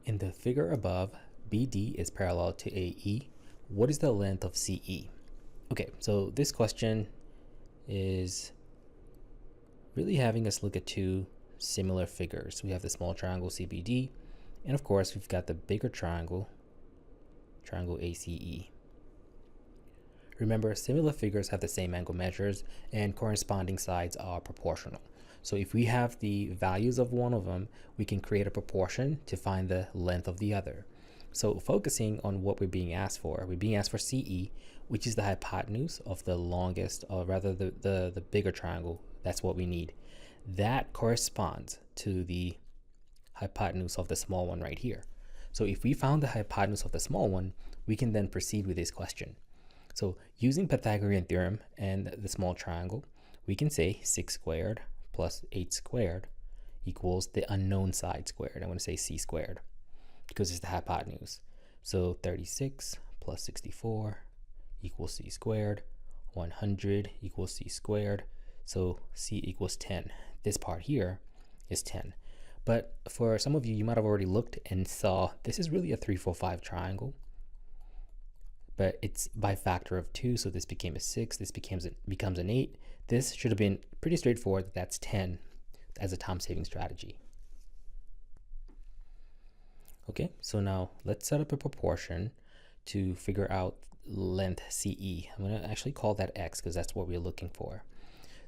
In the figure above, BD is parallel to AE. What is the length of CE? Okay, so this question is really having us look at two similar figures. We have the small triangle CBD, and of course we've got the bigger triangle, triangle ACE. Remember, similar figures have the same angle measures and corresponding sides are proportional. So if we have the values of one of them, we can create a proportion to find the length of the other. So focusing on what we're being asked for, we're being asked for CE, which is the hypotenuse of the longest, or rather the bigger triangle. That's what we need. That corresponds to the hypotenuse of the small one right here. So if we found the hypotenuse of the small one, we can then proceed with this question. So using Pythagorean theorem and the small triangle, we can say 6 squared plus 8 squared equals the unknown side squared. I want to say c squared because it's the hypotenuse. So 36 plus 64 equals c squared. 100 equals c squared. So c equals 10. This part here is 10. But for some of you, you might have already looked and saw this is really a 3, 4, 5 triangle. But it's by factor of 2, so this became a 6, this becomes an 8. This should have been pretty straightforward. That's 10 as a time-saving strategy. Okay, so now let's set up a proportion to figure out length CE. I'm going to actually call that x because that's what we're looking for.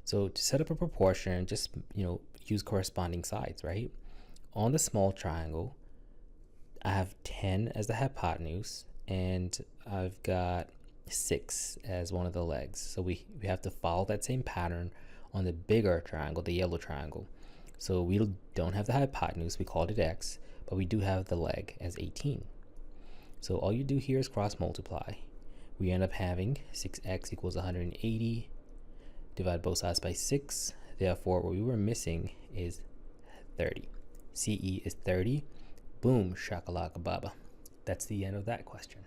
So to set up a proportion, just use corresponding sides, right? On the small triangle, I have 10 as the hypotenuse, and I've got 6 as one of the legs. So we have to follow that same pattern on the bigger triangle, the yellow triangle. So we don't have the hypotenuse, we called it x, but we do have the leg as 18. So all you do here is cross multiply. We end up having 6x equals 180, divide both sides by 6. Therefore, what we were missing is 30. CE is 30. Boom, shakalaka baba. That's the end of that question.